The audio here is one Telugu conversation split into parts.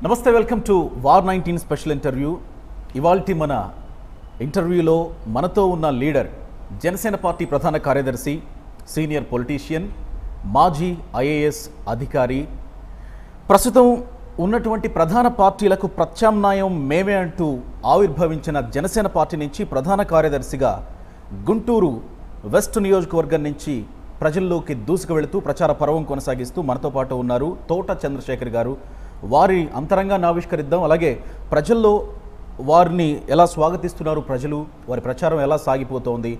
నమస్తే, welcome to war 19 special interview. ఇవాల్టి మన ఇంటర్వ్యూలో మనతో ఉన్న లీడర్, జనసేన పార్టీ ప్రధాన కార్యదర్శి, సీనియర్ పొలిటీషియన్, మాజీ ఐఏఎస్ అధికారి, ప్రస్తుతం ఉన్నటువంటి ప్రధాన పార్టీలకు ప్రత్యామ్నాయం మేమే అంటూ ఆవిర్భవించిన జనసేన పార్టీ నుంచి ప్రధాన కార్యదర్శిగా గుంటూరు వెస్ట్ నియోజకవర్గం నుంచి ప్రజల్లోకి దూసుకు వెళుతూ ప్రచార పర్వం కొనసాగిస్తూ మనతో పాటు ఉన్నారు తోట చంద్రశేఖర్ గారు. వారి అంతరంగాన్ని ఆవిష్కరిద్దాం. అలాగే ప్రజల్లో వారిని ఎలా స్వాగతిస్తున్నారు ప్రజలు, వారి ప్రచారం ఎలా సాగిపోతోంది,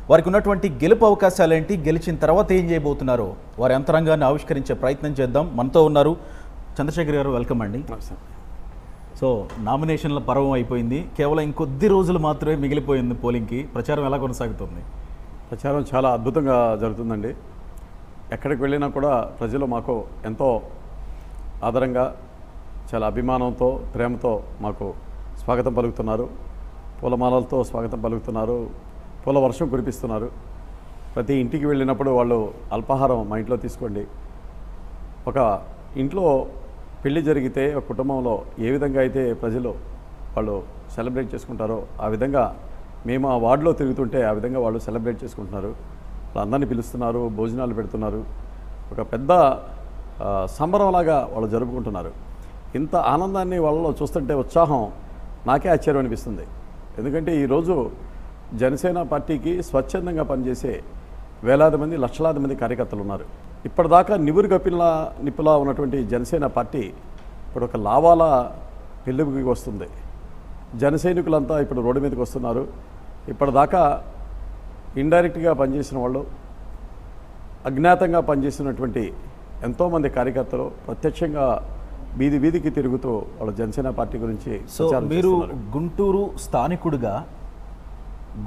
వారికి ఉన్నటువంటి గెలుపు అవకాశాలు ఏంటి, గెలిచిన తర్వాత ఏం చేయబోతున్నారో వారి అంతరంగాన్ని ఆవిష్కరించే ప్రయత్నం చేద్దాం. మనతో ఉన్నారు చంద్రశేఖర్ గారు. వెల్కమ్ అండి. సో నామినేషన్ల పర్వం అయిపోయింది, కేవలం ఇంకొద్ది రోజులు మాత్రమే మిగిలిపోయింది పోలింగ్కి. ప్రచారం ఎలా కొనసాగుతుంది? ప్రచారం చాలా అద్భుతంగా జరుగుతుందండి. ఎక్కడికి వెళ్ళినా కూడా ప్రజలు మాకు ఎంతో ఆదరంగా, చాలా అభిమానంతో, ప్రేమతో మాకు స్వాగతం పలుకుతున్నారు. పూలమాలలతో స్వాగతం పలుకుతున్నారు, పూల వర్షం కురిపిస్తున్నారు. ప్రతి ఇంటికి వెళ్ళినప్పుడు వాళ్ళు అల్పాహారం మా ఇంట్లో తీసుకోండి. ఒక ఇంట్లో పెళ్లి జరిగితే ఒక కుటుంబంలో ఏ విధంగా అయితే ప్రజలు వాళ్ళు సెలబ్రేట్ చేసుకుంటారో ఆ విధంగా మేము ఆ వార్డులో తిరుగుతుంటే ఆ విధంగా వాళ్ళు సెలబ్రేట్ చేసుకుంటున్నారు. వాళ్ళందరినీ పిలుస్తున్నారు, భోజనాలు పెడుతున్నారు. ఒక పెద్ద సంబరంలాగా వాళ్ళు జరుపుకుంటున్నారు. ఇంత ఆనందాన్ని వాళ్ళలో చూస్తుంటే ఉత్సాహం నాకే ఆశ్చర్యం అనిపిస్తుంది. ఎందుకంటే ఈరోజు జనసేన పార్టీకి స్వచ్ఛందంగా పనిచేసే వేలాది మంది, లక్షలాది మంది కార్యకర్తలు ఉన్నారు. ఇప్పటిదాకా నివురు నిప్పులా ఉన్నటువంటి జనసేన పార్టీ ఇప్పుడు ఒక లావాల పెళ్ళికి వస్తుంది. జనసైనికులంతా ఇప్పుడు రోడ్డు మీదకి వస్తున్నారు. ఇప్పటిదాకా ఇండైరెక్ట్గా పనిచేసిన వాళ్ళు, అజ్ఞాతంగా పనిచేసినటువంటి ఎంతోమంది కార్యకర్తలు ప్రత్యక్షంగా వీధికి తిరుగుతూ వాళ్ళ జనసేన పార్టీ గురించి. సో మీరు గుంటూరు స్థానికుడిగా,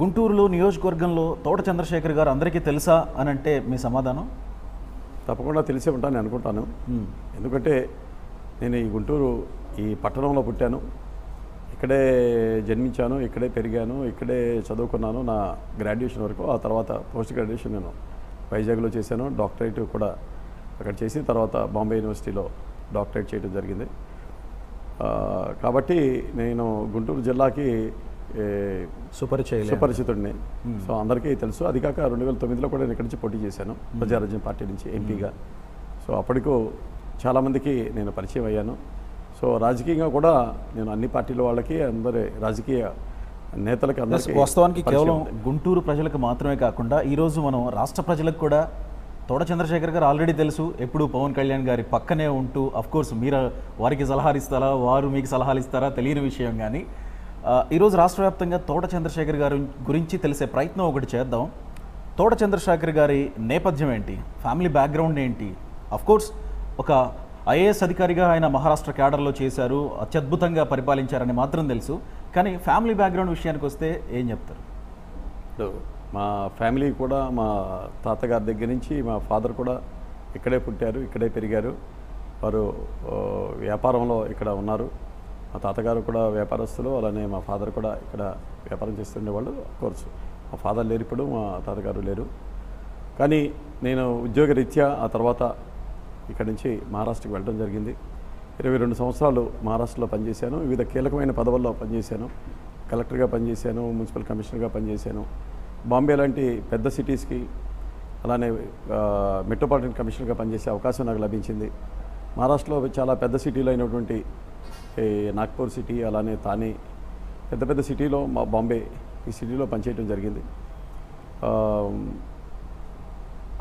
గుంటూరులో నియోజకవర్గంలో తోట చంద్రశేఖర్ గారు అందరికీ తెలుసా అని అంటే మీ సమాధానం? తప్పకుండా తెలిసే ఉంటాను అనుకుంటాను. ఎందుకంటే నేను ఈ గుంటూరు ఈ పట్టణంలో పుట్టాను, ఇక్కడే జన్మించాను, ఇక్కడే పెరిగాను, ఇక్కడే చదువుకున్నాను నా గ్రాడ్యుయేషన్ వరకు. ఆ తర్వాత పోస్ట్ గ్రాడ్యుయేషన్ నేను వైజాగ్లో చేశాను. డాక్టరేట్ కూడా అక్కడ చేసి తర్వాత బాంబే యూనివర్సిటీలో డాక్టరేట్ చేయడం జరిగింది. కాబట్టి నేను గుంటూరు జిల్లాకి సుపరిచితుడిని. సో అందరికీ తెలుసు. అది కాక 2009లో కూడా నేను ఇక్కడి నుంచి పోటీ చేశాను ప్రజారాజ్యం పార్టీ నుంచి ఎంపీగా. సో అప్పటికు చాలామందికి నేను పరిచయం అయ్యాను. సో రాజకీయంగా కూడా నేను అన్ని పార్టీల వాళ్ళకి, అందరి రాజకీయ నేతలకి, అందరికీ. వాస్తవానికి కేవలం గుంటూరు ప్రజలకు మాత్రమే కాకుండా ఈరోజు మనం రాష్ట్ర ప్రజలకు కూడా తోట చంద్రశేఖర్ గారు ఆల్రెడీ తెలుసు. ఎప్పుడు పవన్ కళ్యాణ్ గారి పక్కనే ఉంటూ, అఫ్కోర్స్ మీరు వారికి సలహాలు ఇస్తారా, వారు మీకు సలహాలు ఇస్తారా తెలియని విషయం. కానీ ఈరోజు రాష్ట్ర వ్యాప్తంగా తోట చంద్రశేఖర్ గారి గురించి తెలిసే ప్రయత్నం ఒకటి చేద్దాం. తోట చంద్రశేఖర్ గారి నేపథ్యం ఏంటి, ఫ్యామిలీ బ్యాక్గ్రౌండ్ ఏంటి? అఫ్కోర్స్ ఒక ఐఏఎస్ అధికారిగా ఆయన మహారాష్ట్ర క్యాడర్లో చేశారు, అత్యద్భుతంగా పరిపాలించారని మాత్రం తెలుసు. కానీ ఫ్యామిలీ బ్యాక్గ్రౌండ్ విషయానికి వస్తే ఏం చెప్తారు? మా ఫ్యామిలీ కూడా, మా తాతగారి దగ్గర నుంచి మా ఫాదర్ కూడా ఇక్కడే పుట్టారు, ఇక్కడే పెరిగారు. వారు వ్యాపారంలో ఇక్కడ ఉన్నారు. మా తాతగారు కూడా వ్యాపారస్తులు, అలానే మా ఫాదర్ కూడా ఇక్కడ వ్యాపారం చేస్తుండేవాళ్ళు. కోర్సు మా ఫాదర్ లేరు ఇప్పుడు, మా తాతగారు లేరు. కానీ నేను ఉద్యోగరీత్యా ఆ తర్వాత ఇక్కడి నుంచి మహారాష్ట్రకి వెళ్ళడం జరిగింది. 22 సంవత్సరాలు మహారాష్ట్రలో పనిచేశాను. వివిధ కీలకమైన పదవుల్లో పనిచేశాను. కలెక్టర్గా పనిచేశాను, మున్సిపల్ కమిషనర్గా పనిచేశాను. బాంబే లాంటి పెద్ద సిటీస్కి, అలానే మెట్రోపాలిటన్ కమిషనర్గా పనిచేసే అవకాశం నాకు లభించింది. మహారాష్ట్రలో చాలా పెద్ద సిటీలు అయినటువంటి నాగ్పూర్ సిటీ, అలానే థానే, పెద్ద పెద్ద సిటీలో మా బాంబే ఈ సిటీలో పనిచేయడం జరిగింది.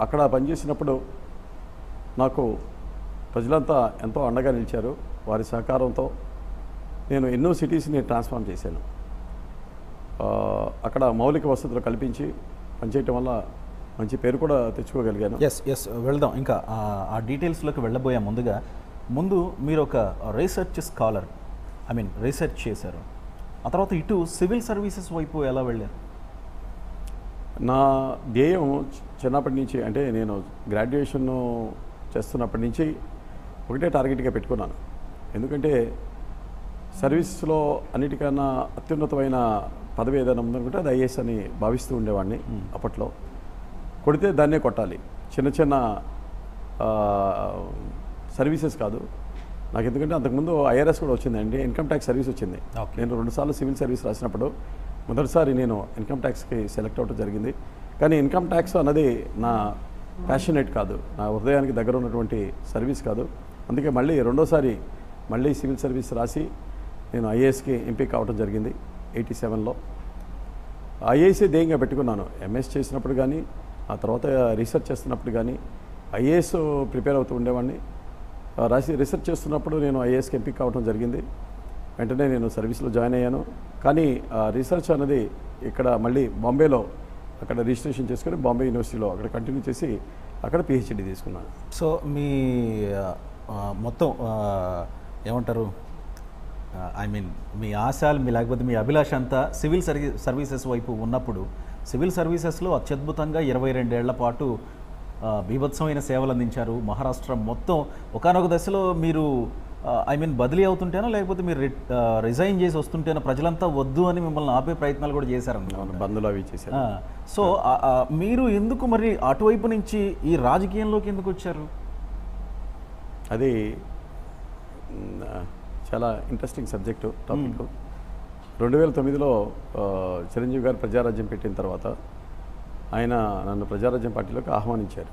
అక్కడ పనిచేసినప్పుడు నాకు ప్రజలంతా ఎంతో అండగా నిలిచారు. వారి సహకారంతో నేను ఎన్నో సిటీస్ని ట్రాన్స్ఫార్మ్ చేశాను. అక్కడ మౌలిక వసతులు కల్పించి పనిచేయటం వల్ల మంచి పేరు కూడా తెచ్చుకోగలిగాను. ఎస్ వెళ్దాం. ఇంకా ఆ డీటెయిల్స్లోకి వెళ్ళబోయే ముందు మీరు ఒక రీసెర్చ్ స్కాలర్, రీసెర్చ్ చేశారు. ఆ తర్వాత ఇటు సివిల్ సర్వీసెస్ వైపు ఎలా వెళ్ళారు? నా ధ్యేయం చిన్నప్పటి నుంచి, అంటే నేను గ్రాడ్యుయేషన్ చేస్తున్నప్పటి నుంచి ఒకటే టార్గెట్గా పెట్టుకున్నాను. ఎందుకంటే సర్వీస్లో అన్నిటికన్నా అత్యున్నతమైన పదవి ఏదైనా ఉందనుకుంటే అది ఐఏఎస్ అని భావిస్తూ ఉండేవాడిని. అప్పట్లో కొడితే దాన్నే కొట్టాలి. చిన్న చిన్న సర్వీసెస్ కాదు, నాకు ఎందుకంటే అంతకుముందు ఐఆర్ఎస్ కూడా వచ్చిందండి, ఇన్కమ్ ట్యాక్స్ సర్వీస్ వచ్చింది. Okay. నేను 2 సార్లు సివిల్ సర్వీస్ రాసినప్పుడు మొదటిసారి నేను ఇన్కమ్ ట్యాక్స్కి సెలెక్ట్ అవ్వడం జరిగింది. కానీ ఇన్కమ్ ట్యాక్స్ అన్నది నా ప్యాషనేట్ కాదు, నా హృదయానికి దగ్గర ఉన్నటువంటి సర్వీస్ కాదు. అందుకే మళ్ళీ రెండోసారి మళ్ళీ సివిల్ సర్వీస్ రాసి నేను ఐఏఎస్కి ఎంపిక కావడం జరిగింది 87లో. ఐఏఎస్ఏ ధ్యేయంగా పెట్టుకున్నాను. ఎంఎస్ చేసినప్పుడు కానీ, ఆ తర్వాత రీసెర్చ్ చేస్తున్నప్పుడు కానీ ఐఏఎస్ ప్రిపేర్ అవుతూ ఉండేవాడిని. రీసెర్చ్ చేస్తున్నప్పుడు నేను ఐఏఎస్కి ఎంపిక కావడం జరిగింది. వెంటనే నేను సర్వీస్లో జాయిన్ అయ్యాను. కానీ రీసెర్చ్ అనేది ఇక్కడ మళ్ళీ బాంబేలో అక్కడ రిజిస్ట్రేషన్ చేసుకొని బాంబే యూనివర్సిటీలో అక్కడ కంటిన్యూ చేసి అక్కడ పిహెచ్డి తీసుకున్నాను. సో మీ మొత్తం ఏమంటారు, ఐ మీన్ మీ ఆశలు మీ లేకపోతే మీ అభిలాష అంతా సివిల్ సర్వీసెస్ వైపు ఉన్నప్పుడు, సివిల్ సర్వీసెస్లో అత్యద్భుతంగా 22 ఏళ్ల పాటు బీభత్సమైన సేవలు అందించారు. మహారాష్ట్ర మొత్తం ఒకానొక దశలో మీరు ఐ మీన్ బదిలీ అవుతుంటేనో లేకపోతే మీరు రిజైన్ చేసి వస్తుంటేనో ప్రజలంతా వద్దు అని మిమ్మల్ని ఆపే ప్రయత్నాలు కూడా చేశారు, బంధులు అవి చేశారు. సో మీరు ఎందుకు మరి అటువైపు నుంచి ఈ రాజకీయంలోకి ఎందుకు వచ్చారు? అది చాలా ఇంట్రెస్టింగ్ సబ్జెక్టు, టాపిక్. 2009లో చిరంజీవి గారు ప్రజారాజ్యం పెట్టిన తర్వాత ఆయన నన్ను ప్రజారాజ్యం పార్టీలోకి ఆహ్వానించారు.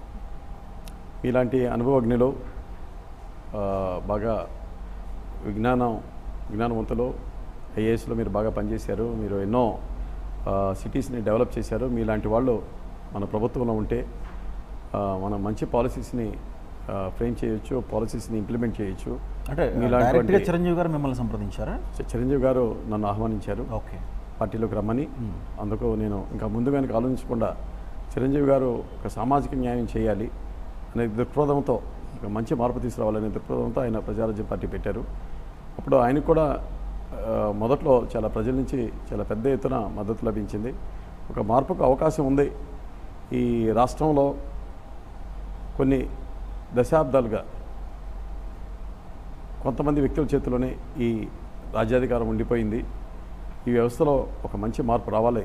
ఇలాంటి అనుభవజ్ఞులు, బాగా విజ్ఞానవంతులు, ఐఏఎస్లో మీరు బాగా పనిచేశారు, మీరు ఎన్నో సిటీస్ని డెవలప్ చేశారు, మీలాంటి వాళ్ళు మన ప్రభుత్వంలో ఉంటే మనం మంచి పాలసీస్ని ఫ్రేమ్ చేయొచ్చు, పాలసీస్ని ఇంప్లిమెంట్ చేయొచ్చు. అంటే డైరెక్ట్గా చిరంజీవి గారు మిమ్మల్ని సంప్రదించారా? చిరంజీవి గారు నన్ను ఆహ్వానించారు ఓకే పార్టీలోకి రమ్మని. అందుకు నేను ఇంకా ముందు వెనక ఆలోచించకుండా చిరంజీవి గారు ఒక సామాజిక న్యాయం చేయాలి అనే దృక్పథంతో, ఒక మంచి మార్పు తీసుకురావాలనే దృక్పథంతో ఆయన ప్రజారాజ్యం పార్టీ పెట్టారు. అప్పుడు ఆయనకు కూడా మొదట్లో చాలా ప్రజల నుంచి చాలా పెద్ద ఎత్తున మద్దతు లభించింది. ఒక మార్పుకు అవకాశం ఉంది ఈ రాష్ట్రంలో. కొన్ని దశాబ్దాలుగా కొంతమంది వ్యక్తుల చేతిలోనే ఈ రాజ్యాధికారం ఉండిపోయింది. ఈ వ్యవస్థలో ఒక మంచి మార్పు రావాలి,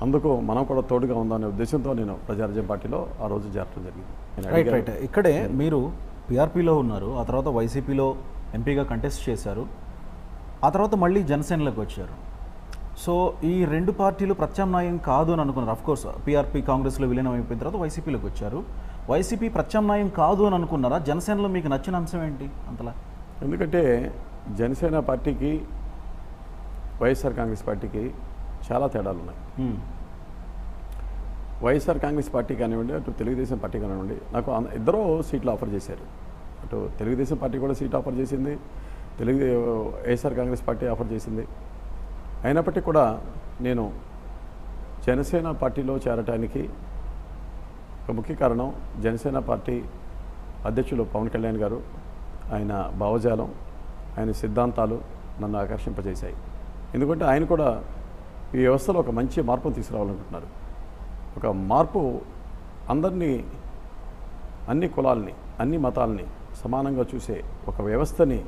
అందుకు మనం కూడా తోడుగా ఉందనే ఉద్దేశంతో నేను ప్రజారాజ్యం పార్టీలో ఆ రోజు చేరడం జరిగింది. రైట్. ఇక్కడే మీరు పిఆర్పీలో ఉన్నారు, ఆ తర్వాత వైసీపీలో ఎంపీగా కంటెస్ట్ చేశారు, ఆ తర్వాత మళ్ళీ జనసేనలోకి వచ్చారు. సో ఈ 2 పార్టీలు ప్రత్యామ్నాయం కాదు అని అనుకున్నారు. అఫ్కోర్స్ పిఆర్పీ కాంగ్రెస్లో విలీనం అయిపోయిన తర్వాత వైసీపీలోకి వచ్చారు. వైసీపీ ప్రత్యామ్నాయం కాదు అని అనుకున్నారా? జనసేనలో మీకు నచ్చిన అంశం ఏంటి అంతలా? ఎందుకంటే జనసేన పార్టీకి వైఎస్ఆర్ కాంగ్రెస్ పార్టీకి చాలా తేడాలు ఉన్నాయి. వైఎస్ఆర్ కాంగ్రెస్ పార్టీ కానివ్వండి, అటు తెలుగుదేశం పార్టీ కానివ్వండి, నాకు ఇద్దరూ సీట్లు ఆఫర్ చేశారు. అటు తెలుగుదేశం పార్టీ కూడా సీట్ ఆఫర్ చేసింది, వైఎస్ఆర్ కాంగ్రెస్ పార్టీ ఆఫర్ చేసింది. అయినప్పటికీ కూడా నేను జనసేన పార్టీలో చేరటానికి ఒక ముఖ్య కారణం జనసేన పార్టీ అధ్యక్షులు పవన్ కళ్యాణ్ గారు, ఆయన భావజాలం, ఆయన సిద్ధాంతాలు నన్ను ఆకర్షింపజేశాయి. ఎందుకంటే ఆయన కూడా ఈ వ్యవస్థలో ఒక మంచి మార్పును తీసుకురావాలనుకుంటున్నారు. ఒక మార్పు అందరినీ, అన్ని కులాలని, అన్ని మతాలని సమానంగా చూసే ఒక వ్యవస్థని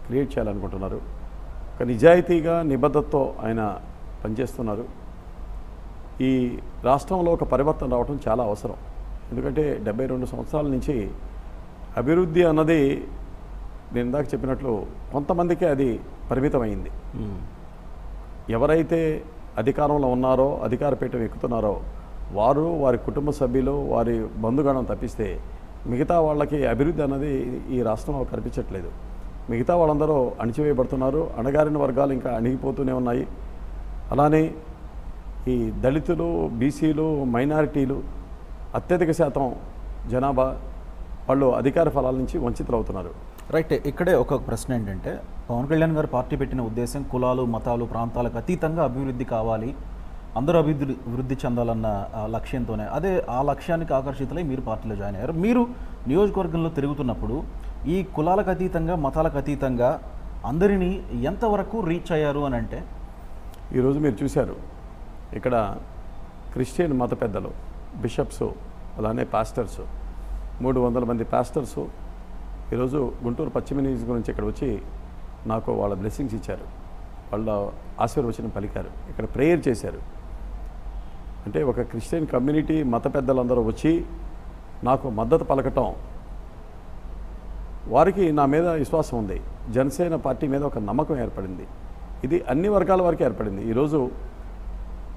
క్రియేట్ చేయాలనుకుంటున్నారు. ఒక నిజాయితీగా, నిబద్ధతతో ఆయన పనిచేస్తున్నారు. ఈ రాష్ట్రంలో ఒక పరివర్తన రావడం చాలా అవసరం. ఎందుకంటే 72 సంవత్సరాల నుంచి అభివృద్ధి అన్నది నేను ఇందాక చెప్పినట్లు కొంతమందికే అది పరిమితమైంది. ఎవరైతే అధికారంలో ఉన్నారో, అధికార పీఠం ఎక్కుతున్నారో వారు, వారి కుటుంబ సభ్యులు, వారి బంధుగణం తప్పిస్తే మిగతా వాళ్ళకి అభివృద్ధి అన్నది ఈ రాష్ట్రంలో కనిపించట్లేదు. మిగతా వాళ్ళందరూ అణిచివేయబడుతున్నారు. అణగారిన వర్గాలు ఇంకా అణిగిపోతూనే ఉన్నాయి. అలానే ఈ దళితులు, బీసీలు, మైనారిటీలు అత్యధిక శాతం జనాభా వాళ్ళు అధికార ఫలాల నుంచి వంచితులవుతున్నారు. రైట్. ఇక్కడే ఒక ప్రశ్న ఏంటంటే, పవన్ కళ్యాణ్ గారు పార్టీ పెట్టిన ఉద్దేశం కులాలు, మతాలు, ప్రాంతాలకు అతీతంగా అభివృద్ధి కావాలి, అందరూ అభివృద్ధి చెందాలన్న లక్ష్యంతోనే. అదే ఆ లక్ష్యానికి ఆకర్షితులై మీరు పార్టీలో జాయిన్ అయ్యారు. మీరు నియోజకవర్గంలో తిరుగుతున్నప్పుడు ఈ కులాలకు అతీతంగా, మతాలకు అతీతంగా అందరినీ ఎంతవరకు రీచ్ అయ్యారు అని అంటే? ఈరోజు మీరు చూశారు, ఇక్కడ క్రిస్టియన్ మత పెద్దలు, బిషప్స్, అలానే పాస్టర్స్, 300 మంది పాస్టర్సు ఈరోజు గుంటూరు పశ్చిమ నియోజకవర్గం నుంచి ఇక్కడ వచ్చి నాకు వాళ్ళ బ్లెస్సింగ్స్ ఇచ్చారు, వాళ్ళ ఆశీర్వచనం పలికారు, ఇక్కడ ప్రేయర్ చేశారు. అంటే ఒక క్రిస్టియన్ కమ్యూనిటీ మత పెద్దలందరూ వచ్చి నాకు మద్దతు పలకటం వారికి నా మీద విశ్వాసం ఉంది. జనసేన పార్టీ మీద ఒక నమ్మకం ఏర్పడింది. ఇది అన్ని వర్గాల వరకు ఏర్పడింది. ఈరోజు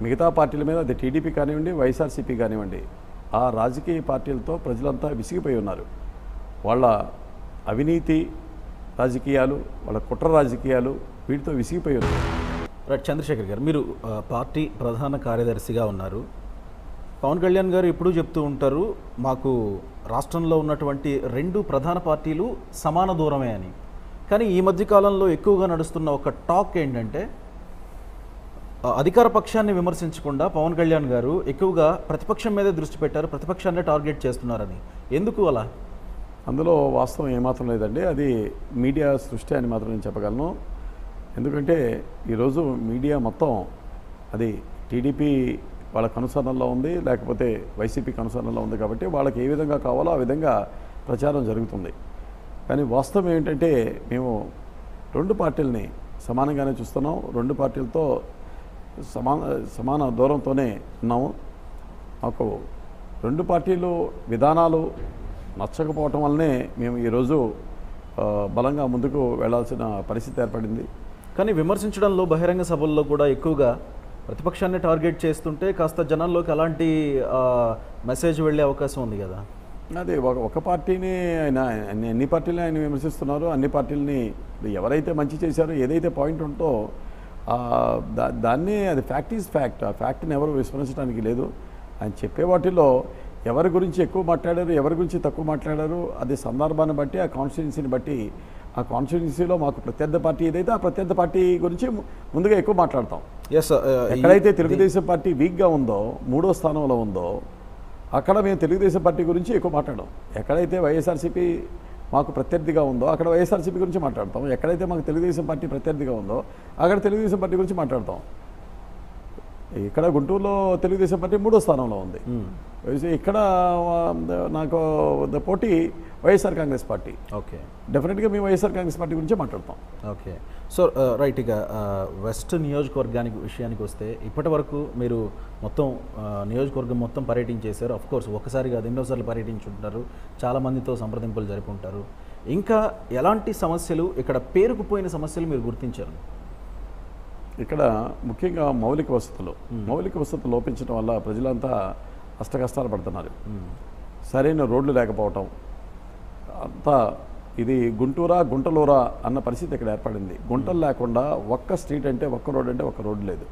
మిగతా పార్టీల మీద అది టీడీపీ కానివ్వండి, వైఎస్ఆర్సీపీ కానివ్వండి, ఆ రాజకీయ పార్టీలతో ప్రజలంతా విసిగిపోయి ఉన్నారు. వాళ్ళ అవినీతి రాజకీయాలు, వాళ్ళ కుట్ర రాజకీయాలు, వీటితో విసిగిపోయి ఉన్నారు. రైట్. చంద్రశేఖర్ గారు, మీరు పార్టీ ప్రధాన కార్యదర్శిగా ఉన్నారు. పవన్ కళ్యాణ్ గారు ఎప్పుడూ చెప్తూ ఉంటారు, మాకు రాష్ట్రంలో ఉన్నటువంటి 2 ప్రధాన పార్టీలు సమాన దూరమే అని. కానీ ఈ మధ్యకాలంలో ఎక్కువగా నడుస్తున్న ఒక టాక్ ఏంటంటే, అధికార పక్షాన్ని విమర్శించకుండా పవన్ కళ్యాణ్ గారు ఎక్కువగా ప్రతిపక్షం మీదే దృష్టి పెట్టారు, ప్రతిపక్షాన్ని టార్గెట్ చేస్తున్నారని. ఎందుకు అలా? అందులో వాస్తవం ఏమాత్రం లేదండి. అది మీడియా సృష్టి అని మాత్రం నేను చెప్పగలను. ఎందుకంటే ఈరోజు మీడియా మొత్తం అది టీడీపీ వాళ్ళ కనుసరణలో ఉంది, లేకపోతే వైసీపీ కనుసరణలో ఉంది. కాబట్టి వాళ్ళకి ఏ విధంగా కావాలో ఆ విధంగా ప్రచారం జరుగుతుంది. కానీ వాస్తవం ఏంటంటే, మేము 2 పార్టీలని సమానంగానే చూస్తున్నాం. 2 పార్టీలతో సమాన దూరంతోనే ఉన్నాము. మాకు 2 పార్టీలు విధానాలు నచ్చకపోవటం వల్లనే మేము ఈరోజు బలంగా ముందుకు వెళ్లాల్సిన పరిస్థితి ఏర్పడింది. కానీ విమర్శించడంలో, బహిరంగ సభల్లో కూడా ఎక్కువగా ప్రతిపక్షాన్ని టార్గెట్ చేస్తుంటే కాస్త జనాల్లోకి అలాంటి మెసేజ్ వెళ్ళే అవకాశం ఉంది కదా. అది ఒక పార్టీని ఆయన అన్ని పార్టీలని ఆయన విమర్శిస్తున్నారు. అన్ని పార్టీలని ఎవరైతే మంచి చేశారో, ఏదైతే పాయింట్ ఉంటో దాన్ని, అది ఫ్యాక్ట్ ఈజ్ ఫ్యాక్ట్. ఆ ఫ్యాక్ట్ని ఎవరు విస్మరించడానికి లేదు. ఆయన చెప్పే వాటిల్లో ఎవరి గురించి ఎక్కువ మాట్లాడారు, ఎవరి గురించి తక్కువ మాట్లాడారు, అది సందర్భాన్ని బట్టి, ఆ కాన్స్టిట్యున్సీని బట్టి, ఆ కాన్స్టిట్యున్సీలో మాకు ప్రత్యర్థి పార్టీ ఏదైతే ఆ ప్రత్యర్థి పార్టీ గురించి ముందుగా ఎక్కువ మాట్లాడతాం. ఎక్కడైతే తెలుగుదేశం పార్టీ వీక్గా ఉందో, 3వ స్థానంలో ఉందో, అక్కడ మేము తెలుగుదేశం పార్టీ గురించి ఎక్కువ మాట్లాడాం. ఎక్కడైతే వైఎస్ఆర్సీపీ మాకు ప్రత్యర్థిగా ఉందో అక్కడ వైఎస్ఆర్సీపీ గురించి మాట్లాడతాం. ఎక్కడైతే మాకు తెలుగుదేశం పార్టీ ప్రత్యర్థిగా ఉందో అక్కడ తెలుగుదేశం పార్టీ గురించి మాట్లాడతాం. ఇక్కడ గుంటూరులో తెలుగుదేశం పార్టీ 3వ స్థానంలో ఉంది. ఇక్కడ నాకు పోటీ వైఎస్ఆర్ కాంగ్రెస్ పార్టీ. ఓకే, డెఫినెట్గా మేము వైఎస్ఆర్ కాంగ్రెస్ పార్టీ గురించే మాట్లాడతాం. ఓకే. సో రైట్, ఇక వెస్ట్ నియోజకవర్గానికి విషయానికి వస్తే, ఇప్పటి వరకు మీరు మొత్తం నియోజకవర్గం మొత్తం పర్యటించేశారు. అఫ్ కోర్స్ ఒకసారి కాదు, ఎన్నోసార్లు పర్యటించుంటారు, చాలామందితో సంప్రదింపులు జరిపి ఉంటారు. ఇంకా ఎలాంటి సమస్యలు, ఇక్కడ పేరుకుపోయిన సమస్యలు మీరు గుర్తించారు? ఇక్కడ ముఖ్యంగా మౌలిక వసతులు లోపించడం వల్ల ప్రజలంతా కష్టాలు పడుతున్నారు. సరైన రోడ్లు లేకపోవటం, అంతా ఇది గుంటలూరా అన్న పరిస్థితి ఇక్కడ ఏర్పడింది. గుంటలు లేకుండా ఒక్క స్ట్రీట్ అంటే, ఒక్క రోడ్ అంటే ఒక్క రోడ్డు లేదు.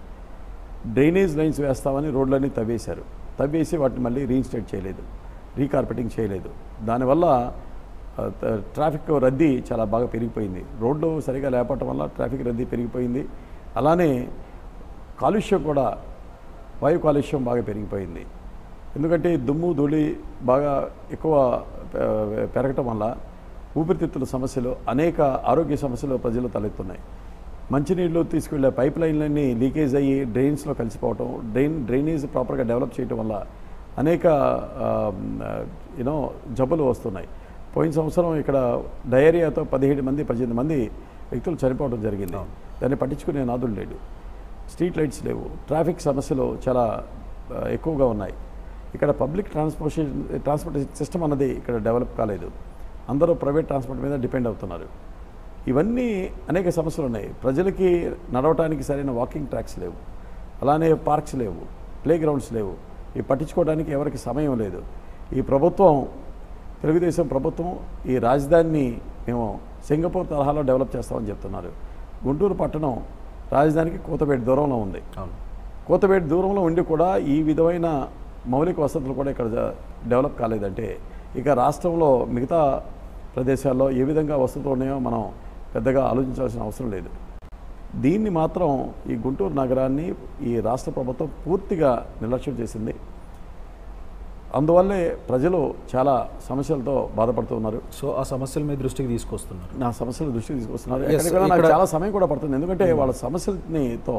డ్రైనేజ్ లైన్స్ వేస్తామని రోడ్లన్నీ తవ్వేసి వాటిని మళ్ళీ రీఇన్స్టేట్ చేయలేదు, రీకార్పెటింగ్ చేయలేదు. దానివల్ల ట్రాఫిక్ రద్దీ చాలా బాగా పెరిగిపోయింది. రోడ్లు సరిగా లేకపోవటం వల్ల ట్రాఫిక్ రద్దీ పెరిగిపోయింది. అలానే కాలుష్యం కూడా, వాయు కాలుష్యం బాగా పెరిగిపోయింది. ఎందుకంటే దుమ్ము ధూళి బాగా ఎక్కువ పెరగటం వల్ల ఊపిరితిత్తుల సమస్యలు, అనేక ఆరోగ్య సమస్యలు ప్రజలు తలెత్తున్నాయి. మంచినీళ్ళు తీసుకెళ్లే పైప్ లైన్లన్నీ లీకేజ్ అయ్యి డ్రైన్స్లో కలిసిపోవటం, డ్రైనేజ్ ప్రాపర్గా డెవలప్ చేయటం వల్ల అనేక జబ్బులు వస్తున్నాయి. పోయిన సంవత్సరం ఇక్కడ డయేరియాతో 18 మంది వ్యక్తులు చనిపోవడం జరిగింది. దాన్ని పట్టించుకునే నాదులు లేడు. స్ట్రీట్ లైట్స్ లేవు. ట్రాఫిక్ సమస్యలు చాలా ఎక్కువగా ఉన్నాయి. ఇక్కడ పబ్లిక్ ట్రాన్స్పోర్టేషన్ సిస్టమ్ అన్నది ఇక్కడ డెవలప్ కాలేదు. అందరూ ప్రైవేట్ ట్రాన్స్పోర్ట్ మీద డిపెండ్ అవుతున్నారు. ఇవన్నీ అనేక సమస్యలు ఉన్నాయి. ప్రజలకి నడవటానికి సరైన వాకింగ్ ట్రాక్స్ లేవు, అలానే పార్క్స్ లేవు, ప్లే గ్రౌండ్స్ లేవు. ఇవి పట్టించుకోవడానికి ఎవరికి సమయం లేదు. ఈ ప్రభుత్వం, తెలుగుదేశం ప్రభుత్వం, ఈ రాజధానిని మేము సింగపూర్ తరహాలో డెవలప్ చేస్తామని చెప్తున్నారు. గుంటూరు పట్టణం రాజధానికి కూతవేటి దూరంలో ఉంది. కూతవేటి దూరంలో ఉండి కూడా ఈ విధమైన మౌలిక వసతులు కూడా ఇక్కడ డెవలప్ కాలేదంటే, ఇక రాష్ట్రంలో మిగతా ప్రదేశాల్లో ఏ విధంగా వసతులు ఉన్నాయో మనం పెద్దగా ఆలోచించాల్సిన అవసరం లేదు. దీన్ని మాత్రం ఈ గుంటూరు నగరాన్ని ఈ రాష్ట్ర ప్రభుత్వం పూర్తిగా నిర్లక్ష్యం చేసింది. అందువల్లే ప్రజలు చాలా సమస్యలతో బాధపడుతున్నారు. సో ఆ సమస్యల మీద దృష్టికి తీసుకొస్తున్నారు. నా సమస్యల దృష్టికి తీసుకొస్తున్నారు. నాకు చాలా సమయం కూడా పడుతుంది. ఎందుకంటే వాళ్ళ సమస్యలతో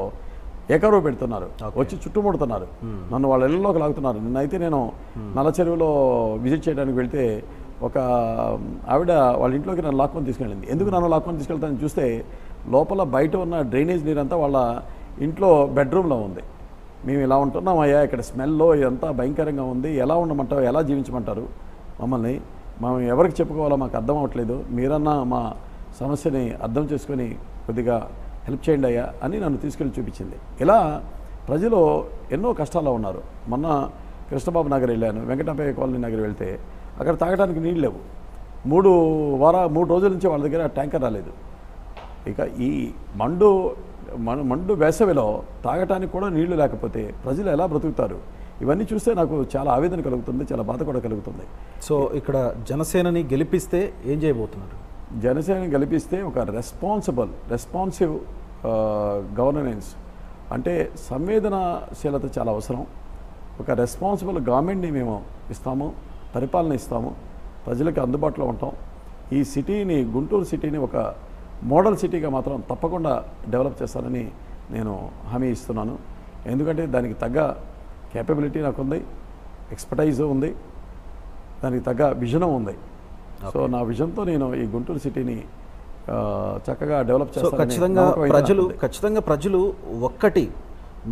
ఏకరువు పెడుతున్నారు, వచ్చి చుట్టుముడుతున్నారు, నన్ను వాళ్ళ ఇళ్లలోకి లాగుతున్నారు. నిన్నైతే నేను నల్లచెరువులో విజిట్ చేయడానికి వెళ్తే ఒక ఆవిడ వాళ్ళ ఇంట్లోకి నన్ను లాక్కొని తీసుకెళ్ళింది. ఎందుకు నన్ను లాక్కొని తీసుకెళ్తానని చూస్తే, లోపల బయట ఉన్న డ్రైనేజ్ నీరంతా వాళ్ళ ఇంట్లో బెడ్రూమ్లో ఉంది. మేము ఇలా ఉంటున్నాం అయ్యా, ఇక్కడ స్మెల్లో ఇదంతా భయంకరంగా ఉంది, ఎలా ఉండమంటారు, ఎలా జీవించమంటారు మమ్మల్ని, మనం ఎవరికి చెప్పుకోవాలో మాకు అర్థం అవ్వట్లేదు, మీరన్నా మా సమస్యని అర్థం చేసుకొని కొద్దిగా హెల్ప్ చేయండి అయ్యా అని నన్ను తీసుకెళ్ళి చూపించింది. ఇలా ప్రజలు ఎన్నో కష్టాల్లో ఉన్నారు. మొన్న కృష్ణబాబు నగర్ వెళ్ళాను, వెంకటప్పయ్య కాలనీ నగర్ వెళ్తే అక్కడ తాగడానికి నీళ్ళు లేవు. 3 రోజుల నుంచి వాళ్ళ దగ్గర ట్యాంకర్ రాలేదు. ఇక ఈ మండు వేసవిలో తాగటానికి కూడా నీళ్లు లేకపోతే ప్రజలు ఎలా బ్రతుకుతారు? ఇవన్నీ చూస్తే నాకు చాలా ఆవేదన కలుగుతుంది, చాలా బాధ కూడా కలుగుతుంది. సో ఇక్కడ జనసేనని గెలిపిస్తే ఏం చేయబోతున్నారు? జనసేనని గెలిపిస్తే ఒక రెస్పాన్సివ్ గవర్నెన్స్, అంటే సంవేదనశీలత చాలా అవసరం. ఒక రెస్పాన్సిబుల్ గవర్నమెంట్ని మేము ఇస్తాము, పరిపాలన ఇస్తాము, ప్రజలకు అందుబాటులో ఉంటాం. ఈ సిటీని, గుంటూరు సిటీని ఒక మోడల్ సిటీగా మాత్రం తప్పకుండా డెవలప్ చేస్తానని నేను హామీ ఇస్తున్నాను. ఎందుకంటే దానికి తగ్గ కేపబిలిటీ నాకు ఉంది, ఎక్స్పర్టైజ్ ఉంది, దానికి తగ్గ విజనం ఉంది. సో నా విజన్తో నేను ఈ గుంటూరు సిటీని చక్కగా డెవలప్ చేస్తాను. ఖచ్చితంగా ప్రజలు ఒక్కటి,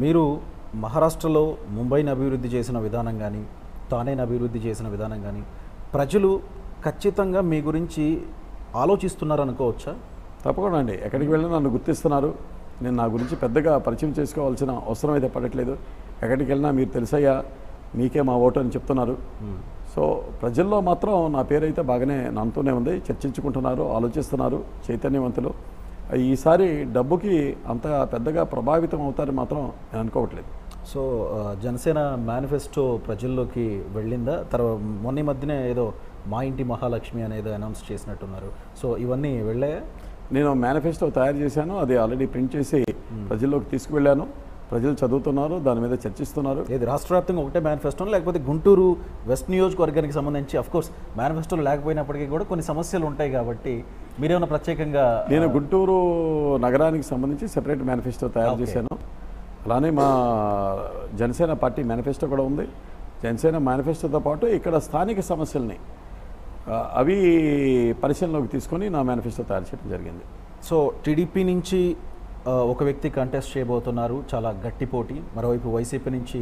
మీరు మహారాష్ట్రలో ముంబైని అభివృద్ధి చేసిన విధానం కానీ, తానేని అభివృద్ధి చేసిన విధానం కానీ ప్రజలు ఖచ్చితంగా మీ గురించి ఆలోచిస్తున్నారు అనుకోవచ్చా? తప్పకుండా అండి. ఎక్కడికి వెళ్ళినా నన్ను గుర్తిస్తున్నారు. నేను నా గురించి పెద్దగా పరిచయం చేసుకోవాల్సిన అవసరం అయితే పడట్లేదు. ఎక్కడికి వెళ్ళినా మీరు తెలుసయ్యా, మీకే మా ఓటు అని చెప్తున్నారు. సో ప్రజల్లో మాత్రం నా పేరైతే బాగానే నాతోనే ఉంది, చర్చించుకుంటున్నారు, ఆలోచిస్తున్నారు, చైతన్యవంతులు. ఈసారి డబ్బుకి అంత పెద్దగా ప్రభావితం అవుతారని మాత్రం నేను అనుకోవట్లేదు. సో జనసేన మేనిఫెస్టో ప్రజల్లోకి వెళ్ళిందా? తర్వాత మొన్న మధ్యనే ఏదో మా ఇంటి మహాలక్ష్మి అనేది అనౌన్స్ చేసినట్టున్నారు. సో ఇవన్నీ వెళ్ళాయా? నేను మేనిఫెస్టో తయారు చేశాను, అది ఆల్రెడీ ప్రింట్ చేసి ప్రజల్లోకి తీసుకువెళ్ళాను. ప్రజలు చదువుతున్నారు, దాని మీద చర్చిస్తున్నారు. ఇది రాష్ట్ర వ్యాప్తంగా ఒకటే మేనిఫెస్టో, లేకపోతే గుంటూరు వెస్ట్ నియోజకవర్గానికి సంబంధించి అఫ్కోర్స్ మేనిఫెస్టోలు లేకపోయినప్పటికీ కూడా కొన్ని సమస్యలు ఉంటాయి కాబట్టి మీరేమైనా ప్రత్యేకంగా? నేను గుంటూరు నగరానికి సంబంధించి సెపరేట్ మేనిఫెస్టో తయారు చేశాను. అలానే మా జనసేన పార్టీ మేనిఫెస్టో కూడా ఉంది. జనసేన మేనిఫెస్టోతో పాటు ఇక్కడ స్థానిక సమస్యల్ని అవి పరిశీలనలోకి తీసుకొని నా మేనిఫెస్టో తయారు చేయడం జరిగింది. సో టీడీపీ నుంచి ఒక వ్యక్తి కంటెస్ట్ చేయబోతున్నారు, చాలా గట్టి పోటీ. మరోవైపు వైసీపీ నుంచి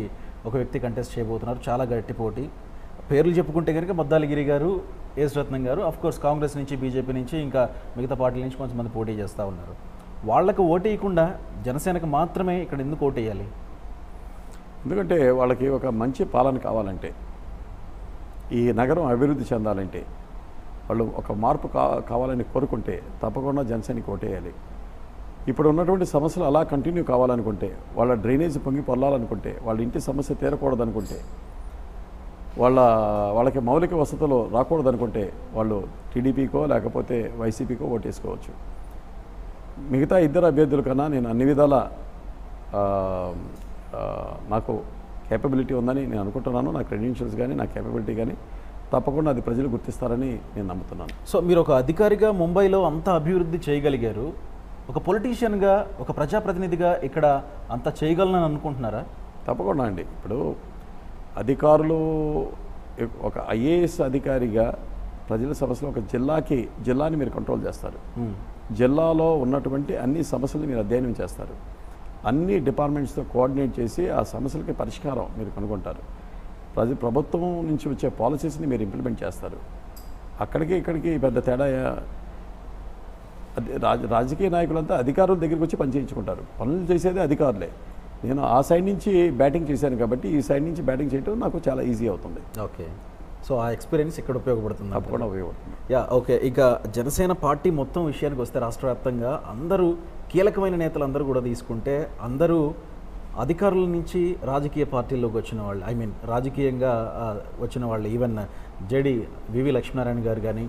ఒక వ్యక్తి కంటెస్ట్ చేయబోతున్నారు, చాలా గట్టి పోటీ. పేర్లు చెప్పుకుంటే కనుక మద్దాలగిరి గారు, ఎస్ రత్నం గారు, అఫ్కోర్స్ కాంగ్రెస్ నుంచి, బీజేపీ నుంచి, ఇంకా మిగతా పార్టీల నుంచి కొంతమంది పోటీ చేస్తూ ఉన్నారు. వాళ్లకు ఓటేయకుండా జనసేనకు మాత్రమే ఇక్కడ ఎందుకు ఓటేయాలి? ఎందుకంటే వాళ్ళకి ఒక మంచి పాలన కావాలంటే, ఈ నగరం అభివృద్ధి చెందాలంటే, వాళ్ళు ఒక మార్పు కావాలని కోరుకుంటే తప్పకుండా జనసేనకి ఓటేయాలి. ఇప్పుడు ఉన్నటువంటి సమస్యలు అలా కంటిన్యూ కావాలనుకుంటే, వాళ్ళ డ్రైనేజ్ పొంగి పొల్లాలనుకుంటే, వాళ్ళ ఇంటి సమస్య తీరకూడదనుకుంటే, వాళ్ళకి మౌలిక వసతులు రాకూడదనుకుంటే వాళ్ళు టీడీపీకో లేకపోతే వైసీపీకో ఓటేసుకోవచ్చు. మిగతా ఇద్దరు అభ్యర్థుల కన్నా నేను అన్ని విధాల నాకు కేపబిలిటీ ఉందని నేను అనుకుంటున్నాను. నా క్రెడెన్షియల్స్ కానీ, నా కేపబిలిటీ కానీ తప్పకుండా అది ప్రజలు గుర్తిస్తారని నేను నమ్ముతున్నాను. సో మీరు ఒక అధికారిగా ముంబైలో అంత అభివృద్ధి చేయగలిగారు, ఒక పొలిటీషియన్గా, ఒక ప్రజాప్రతినిధిగా ఇక్కడ అంత చేయగలనని అనుకుంటున్నారా? తప్పకుండా అండి. ఇప్పుడు అధికారులు, ఒక ఐఏఎస్ అధికారిగా ప్రజల సమస్యలు, ఒక జిల్లాని మీరు కంట్రోల్ చేస్తారు. జిల్లాలో ఉన్నటువంటి అన్ని సమస్యలు మీరు అధ్యయనం చేస్తారు. అన్ని డిపార్ట్మెంట్స్తో కోఆర్డినేట్ చేసి ఆ సమస్యలకి పరిష్కారం మీరు కనుగొంటారు. ప్రభుత్వం నుంచి వచ్చే పాలసీస్ని మీరు ఇంప్లిమెంట్ చేస్తారు. అక్కడికి ఇక్కడికి పెద్ద తేడా. రాజకీయ నాయకులంతా అధికారుల దగ్గరికి వచ్చి పని చేయించుకుంటారు. పనులు చేసేది అధికారులే. నేను ఆ సైడ్ నుంచి బ్యాటింగ్ చేశాను కాబట్టి ఈ సైడ్ నుంచి బ్యాటింగ్ చేయడం నాకు చాలా ఈజీ అవుతుంది. ఓకే. సో ఆ ఎక్స్పీరియన్స్ ఇక్కడ ఉపయోగపడుతుంది? తప్పకుండా ఉపయోగపడుతుంది. ఓకే. ఇక జనసేన పార్టీ మొత్తం విషయానికి వస్తే రాష్ట్ర వ్యాప్తంగా అందరూ కీలకమైన నేతలు అందరూ కూడా తీసుకుంటే అందరూ అధికారుల నుంచి రాజకీయ పార్టీల్లోకి వచ్చిన వాళ్ళు, రాజకీయంగా వచ్చిన వాళ్ళు. ఈవెన్ వివి లక్ష్మీనారాయణ గారు కానీ,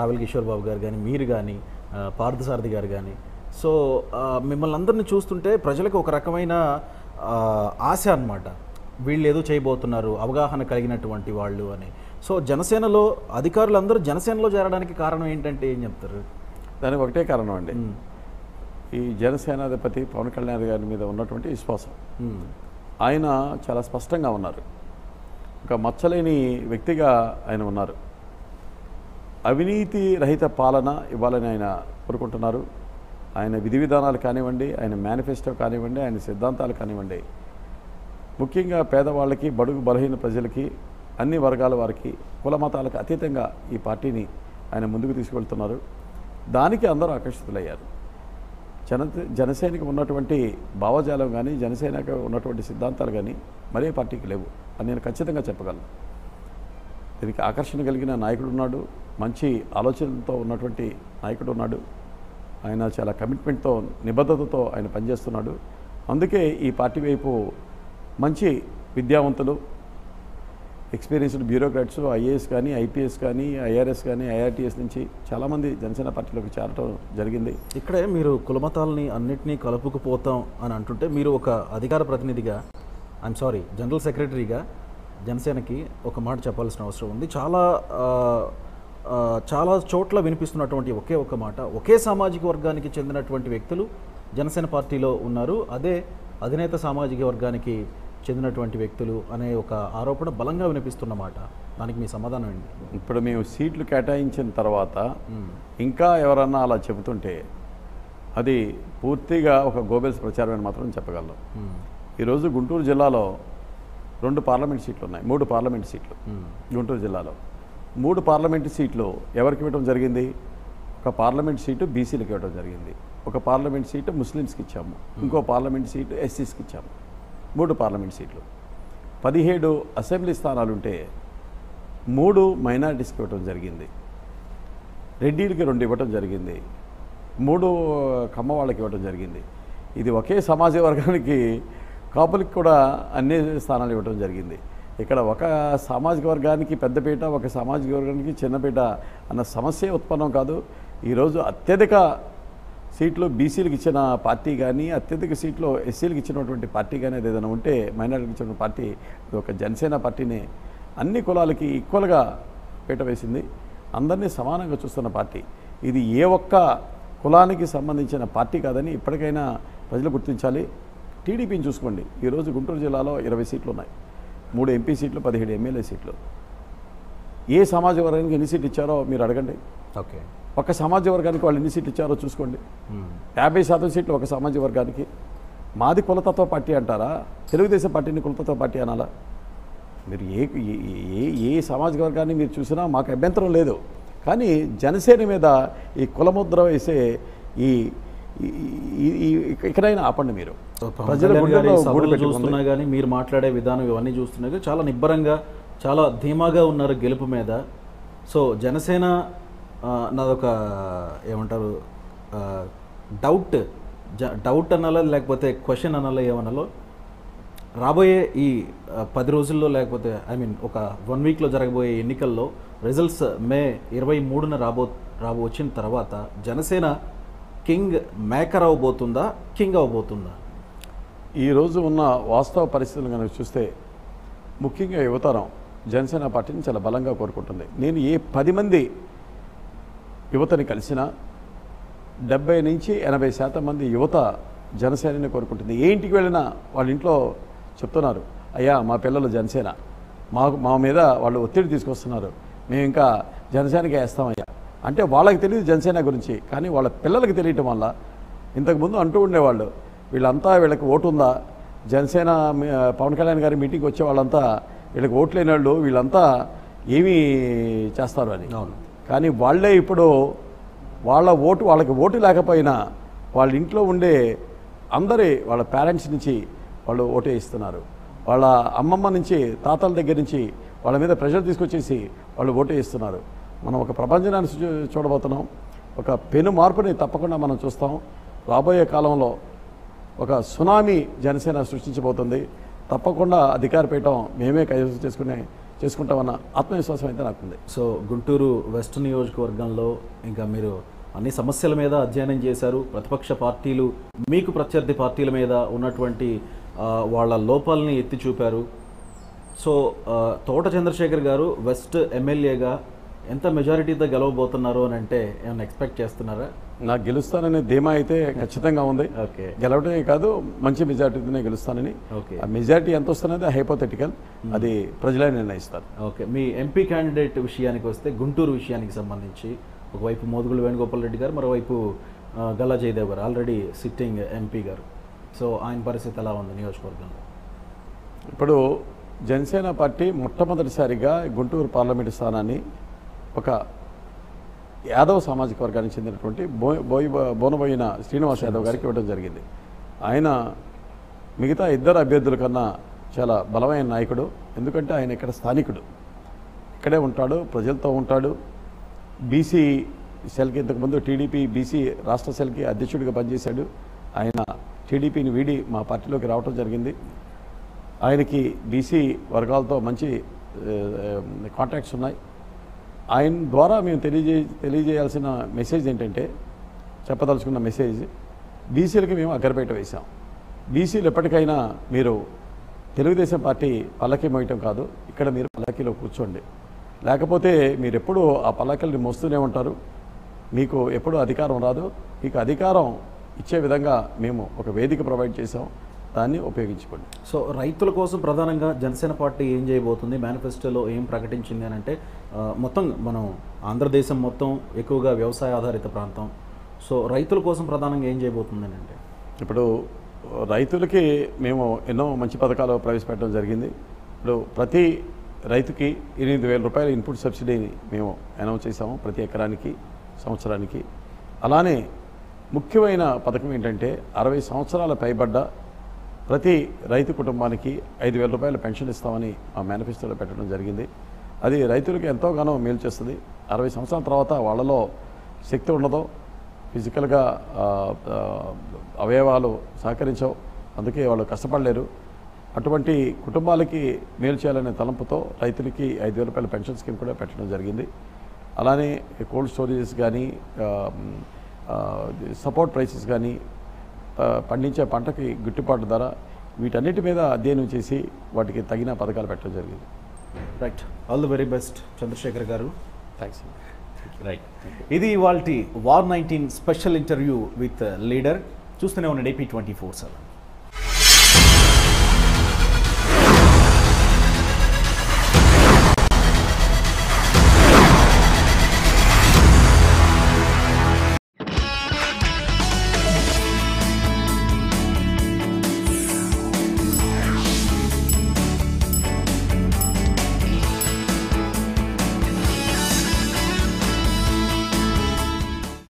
రావెల్ కిషోర్ బాబు గారు కానీ, మీరు కానీ, పార్థసారథి గారు కానీ. సో మిమ్మల్ని అందరినీ చూస్తుంటే ప్రజలకు ఒక రకమైన ఆశ అన్నమాట, వీళ్ళు ఏదో చేయబోతున్నారు, అవగాహన కలిగినటువంటి వాళ్ళు అని. సో జనసేనలో అధికారులందరూ జనసేనలో చేరడానికి కారణం ఏంటంటే ఏం చెప్తారు? దానికి ఒకటే కారణం అండి, ఈ జనసేనాధిపతి పవన్ కళ్యాణ్ గారి మీద ఉన్నటువంటి విశ్వాసం. ఆయన చాలా స్పష్టంగా ఉన్నారు, ఒక మచ్చలేని వ్యక్తిగా ఆయన ఉన్నారు. అవినీతి రహిత పాలన ఇవ్వాలని ఆయన కోరుకుంటున్నారు. ఆయన విధి విధానాలు కానివ్వండి, ఆయన మేనిఫెస్టో కానివ్వండి, ఆయన సిద్ధాంతాలు కానివ్వండి, ముఖ్యంగా పేదవాళ్ళకి, బడుగు బలహీన ప్రజలకి అన్ని వర్గాల వారికి కుల మతాలకు అతీతంగా ఈ పార్టీని ఆయన ముందుకు తీసుకెళ్తున్నారు. దానికి అందరూ ఆకర్షితులయ్యారు. జనసేనకి ఉన్నటువంటి భావజాలం కానీ జనసేనకు ఉన్నటువంటి సిద్ధాంతాలు కానీ మరే పార్టీకి లేవు అని నేను ఖచ్చితంగా చెప్పగలను. దీనికి ఆకర్షణ కలిగిన నాయకుడు ఉన్నాడు, మంచి ఆలోచనలతో ఉన్నటువంటి నాయకుడు ఉన్నాడు. ఆయన చాలా కమిట్మెంట్తో నిబద్ధతతో ఆయన పనిచేస్తున్నాడు. అందుకే ఈ పార్టీ వైపు మంచి విద్యావంతులు, ఎక్స్పీరియన్స్డ్ బ్యూరోక్రాట్స్, ఐఏఎస్ కానీ ఐపీఎస్ కానీ ఐఆర్ఎస్ కానీ ఐఆర్టీఎస్ నుంచి చాలామంది జనసేన పార్టీలోకి చేరటం జరిగింది. ఇక్కడే మీరు కులమతాలని అన్నింటినీ కలుపుకుపోతాం అని అంటుంటే మీరు ఒక అధికార ప్రతినిధిగా, ఐఎమ్ సారీ జనరల్ సెక్రటరీగా జనసేనకి ఒక మాట చెప్పాల్సిన అవసరం ఉంది. చాలా చోట్ల వినిపిస్తున్నటువంటి ఒకే ఒక మాట, ఒకే సామాజిక వర్గానికి చెందినటువంటి వ్యక్తులు జనసేన పార్టీలో ఉన్నారు, అదే అధినేత సామాజిక వర్గానికి చెందినటువంటి వ్యక్తులు అనే ఒక ఆరోపణ బలంగా వినిపిస్తున్న మాట. దానికి మీ సమాధానం ఏంటి? ఇప్పుడు మేము సీట్లు కేటాయించిన తర్వాత ఇంకా ఎవరన్నా అలా చెబుతుంటే అది పూర్తిగా ఒక గోబెల్స్ ప్రచారం అని మాత్రం చెప్పగలం. ఈరోజు గుంటూరు జిల్లాలో 2 పార్లమెంట్ సీట్లు ఉన్నాయి, 3 పార్లమెంట్ సీట్లు గుంటూరు జిల్లాలో. 3 పార్లమెంటు సీట్లు ఎవరికి ఇవ్వడం జరిగింది? ఒక పార్లమెంట్ సీటు బీసీలకు ఇవ్వడం జరిగింది, ఒక పార్లమెంట్ సీటు ముస్లిమ్స్కి ఇచ్చాము, ఇంకో పార్లమెంట్ సీటు ఎస్సీస్కి ఇచ్చాము. 3 పార్లమెంట్ సీట్లు, 17 అసెంబ్లీ స్థానాలుంటే 3 మైనారిటీస్కి ఇవ్వడం జరిగింది, రెడ్డిలకి 2 ఇవ్వడం జరిగింది, 3 కమ్మ వాళ్ళకి ఇవ్వడం జరిగింది. ఇది ఒకే సమాజ వర్గానికి కాపులకి కూడా అన్ని స్థానాలు ఇవ్వడం జరిగింది. ఇక్కడ ఒక సామాజిక వర్గానికి పెద్దపీట, ఒక సామాజిక వర్గానికి చిన్నపీట అన్న సమస్య ఉత్పన్నం కాదు. ఈరోజు అత్యధిక సీట్లు బీసీలకు ఇచ్చిన పార్టీ కానీ, అత్యధిక సీట్లు ఎస్సీలకు ఇచ్చినటువంటి పార్టీ కానీ అది ఏదైనా ఉంటే మైనారిటీకి ఇచ్చిన పార్టీ ఇది ఒక జనసేన పార్టీని. అన్ని కులాలకి ఈక్వల్గా పీట వేసింది, అందరినీ సమానంగా చూస్తున్న పార్టీ. ఇది ఏ ఒక్క కులానికి సంబంధించిన పార్టీ కాదని ఇప్పటికైనా ప్రజలు గుర్తించాలి. టీడీపీని చూసుకోండి, ఈరోజు గుంటూరు జిల్లాలో 20 సీట్లు ఉన్నాయి, 3 ఎంపీ సీట్లు, 17 ఎమ్మెల్యే సీట్లు. ఏ సమాజ వర్గానికి ఎన్ని సీట్లు ఇచ్చారో మీరు అడగండి. ఓకే, ఒక సమాజ వర్గానికి వాళ్ళు ఎన్ని సీట్లు ఇచ్చారో చూసుకోండి. 50% సీట్లు ఒక సమాజ వర్గానికి. మాది కులతత్వ పార్టీ అంటారా? తెలుగుదేశం పార్టీని కులతత్వ పార్టీ అనాలా? మీరు ఏ సామాజిక వర్గాన్ని మీరు చూసినా మాకు అభ్యంతరం లేదు. కానీ జనసేన మీద ఈ కులముద్ర వేసే ఇక్కడైనా ఆపండి. మీరు ప్రజల చూస్తున్నా కానీ మీరు మాట్లాడే విధానం ఇవన్నీ చూస్తున్నా కానీ చాలా నిబ్బరంగా, చాలా ధీమాగా ఉన్నారు గెలుపు మీద. సో జనసేన నాదొక ఏమంటారు డౌట్ అనాలా లేకపోతే క్వశ్చన్ అనాలా ఏమనాలో, రాబోయే ఈ 10 రోజుల్లో లేకపోతే ఒక 1 వీక్లో జరగబోయే ఎన్నికల్లో రిజల్ట్స్ మే 23న వచ్చిన తర్వాత జనసేన కింగ్ మేకర్ అవబోతుందా, కింగ్ అవబోతుందా? ఈరోజు ఉన్న వాస్తవ పరిస్థితులు కనుక చూస్తే ముఖ్యంగా యువతరం జనసేన పార్టీని చాలా బలంగా కోరుకుంటుంది. నేను ఏ 10 మంది యువతని కలిసినా 70 నుంచి 80% మంది యువత జనసేనని కోరుకుంటుంది. ఏ ఇంటికి వెళ్ళినా వాళ్ళ ఇంట్లో చెప్తున్నారు, అయ్యా మా పిల్లలు జనసేన, మా మీద వాళ్ళు ఒత్తిడి తీసుకొస్తున్నారు, మేము ఇంకా జనసేనకే వేస్తామయ్యా అంటే వాళ్ళకి తెలియదు జనసేన గురించి, కానీ వాళ్ళ పిల్లలకి తెలియటం వల్ల ఇంతకుముందు అంటూ ఉండేవాళ్ళు వీళ్ళంతా వీళ్ళకి ఓటు ఉందా, జనసేన పవన్ కళ్యాణ్ గారి మీటింగ్కి వచ్చే వాళ్ళంతా వీళ్ళకి ఓట్లు లేని వాళ్ళు, వీళ్ళంతా ఏమీ చేస్తారు అని. కానీ వాళ్ళే ఇప్పుడు వాళ్ళకి ఓటు లేకపోయినా వాళ్ళ ఇంట్లో ఉండే వాళ్ళ పేరెంట్స్ నుంచి వాళ్ళు ఓటు వేయిస్తున్నారు. వాళ్ళ అమ్మమ్మ నుంచి తాతల దగ్గర నుంచి వాళ్ళ మీద ప్రెషర్ తీసుకొచ్చేసి వాళ్ళు ఓటు వేయిస్తున్నారు. మనం ఒక ప్రపంచాన్ని చూడబోతున్నాం. ఒక పెను మార్పుని తప్పకుండా మనం చూస్తాం. రాబోయే కాలంలో ఒక సునామీ జనసేన సృష్టించబోతుంది. తప్పకుండా అధికార పీఠం మేమే కైవసం చేసుకుంటామన్న ఆత్మవిశ్వాసం అయితే నాకుంది. సో గుంటూరు వెస్ట్ నియోజకవర్గంలో ఇంకా మీరు అన్ని సమస్యల మీద అధ్యయనం చేశారు. ప్రతిపక్ష పార్టీలు మీకు ప్రత్యర్థి పార్టీల మీద ఉన్నటువంటి వాళ్ళ లోపాలని ఎత్తి చూపారు. సో తోట చంద్రశేఖర్ గారు వెస్ట్ ఎమ్మెల్యేగా ఎంత మెజారిటీతో గెలవబోతున్నారు అని అంటే ఏమైనా ఎక్స్పెక్ట్ చేస్తున్నారా? నాకు గెలుస్తాననే ధీమా అయితే ఖచ్చితంగా ఉంది. గెలవడమే కాదు, మంచి మెజారిటీతోనే గెలుస్తానని. ఆ మెజారిటీ ఎంత వస్తున్నది హైపోథెటికల్, అది ప్రజలే నిర్ణయిస్తారు. ఓకే, మీ ఎంపీ క్యాండిడేట్ విషయానికి వస్తే గుంటూరు విషయానికి సంబంధించి ఒకవైపు మోదుగుల వేణుగోపాల్ రెడ్డి గారు, మరోవైపు గల్లా జయదేవ్ గారు ఆల్రెడీ సిట్టింగ్ ఎంపీ గారు. సో ఆయన పరిస్థితి ఎలా ఉంది నియోజకవర్గంలో? ఇప్పుడు జనసేన పార్టీ మొట్టమొదటిసారిగా గుంటూరు పార్లమెంటు స్థానాన్ని ఒక యాదవ్ సామాజిక వర్గానికి చెందినటువంటి బోనబోయిన శ్రీనివాస్ యాదవ్ గారికి ఇవ్వడం జరిగింది. ఆయన మిగతా ఇద్దరు అభ్యర్థుల కన్నా చాలా బలమైన నాయకుడు. ఎందుకంటే ఆయన ఇక్కడ స్థానికుడు, ఇక్కడే ఉంటాడు, ప్రజలతో ఉంటాడు. బీసీ సెల్కి ఇంతకుముందు టీడీపీ బీసీ రాష్ట్ర సెల్కి అధ్యక్షుడిగా పనిచేశాడు. ఆయన టీడీపీని వీడి మా పార్టీలోకి రావడం జరిగింది. ఆయనకి బీసీ వర్గాలతో మంచి కాంటాక్ట్స్ ఉన్నాయి. ఆయన ద్వారా మేము తెలియజేయాల్సిన మెసేజ్ ఏంటంటే, చెప్పదలుచుకున్న మెసేజ్, బీసీలకి మేము అగ్గరపేట వేశాం. బీసీలు ఎప్పటికైనా మీరు తెలుగుదేశం పార్టీ పల్లకి మోయటం కాదు, ఇక్కడ మీరు పల్లకీలో కూర్చోండి. లేకపోతే మీరు ఎప్పుడూ ఆ పల్లకల్ని మోస్తూనే ఉంటారు, మీకు ఎప్పుడూ అధికారం రాదు. మీకు అధికారం ఇచ్చే విధంగా మేము ఒక వేదిక ప్రొవైడ్ చేసాం, దాన్ని ఉపయోగించుకోండి. సో రైతుల కోసం ప్రధానంగా జనసేన పార్టీ ఏం చేయబోతుంది, మేనిఫెస్టోలో ఏం ప్రకటించింది అని అంటే, మొత్తం మనం ఆంధ్రదేశం మొత్తం ఎక్కువగా వ్యవసాయ ఆధారిత ప్రాంతం. సో రైతుల కోసం ప్రధానంగా ఏం చేయబోతుంది అని అంటే, ఇప్పుడు రైతులకి మేము ఎన్నో మంచి పథకాలు ప్రవేశపెట్టడం జరిగింది. ఇప్పుడు ప్రతి రైతుకి 8,000 రూపాయల ఇన్పుట్ సబ్సిడీని మేము అనౌన్స్ చేసాము ప్రతి ఎకరానికి సంవత్సరానికి. అలానే ముఖ్యమైన పథకం ఏంటంటే 60 సంవత్సరాల పైబడ్డ ప్రతి రైతు కుటుంబానికి 5,000 రూపాయల పెన్షన్ ఇస్తామని మా మేనిఫెస్టోలో పెట్టడం జరిగింది. అది రైతులకు ఎంతోగానో మేలు చేస్తుంది. 60 సంవత్సరాల తర్వాత వాళ్ళలో శక్తి ఉండదో, ఫిజికల్గా అవయవాలు సహకరించవు, అందుకే వాళ్ళు కష్టపడలేరు. అటువంటి కుటుంబాలకి మేలు చేయాలనే తలంపుతో రైతులకి 5,000 రూపాయల పెన్షన్ స్కీమ్ కూడా పెట్టడం జరిగింది. అలానే కోల్డ్ స్టోరేజెస్ కానీ, సపోర్ట్ ప్రైసెస్ కానీ, పండించే పంటకి గిట్టుబాటు ధర, వీటన్నిటి మీద అధ్యయనం చేసి వాటికి తగిన పథకాలు పెట్టడం జరిగింది. Right, all the very best Chandrashekar గారు. థ్యాంక్స్. రైట్, ఇది ఇవాల్టి war 19 special interview with leader. చూస్తూనే ఉండండి AP 24/7.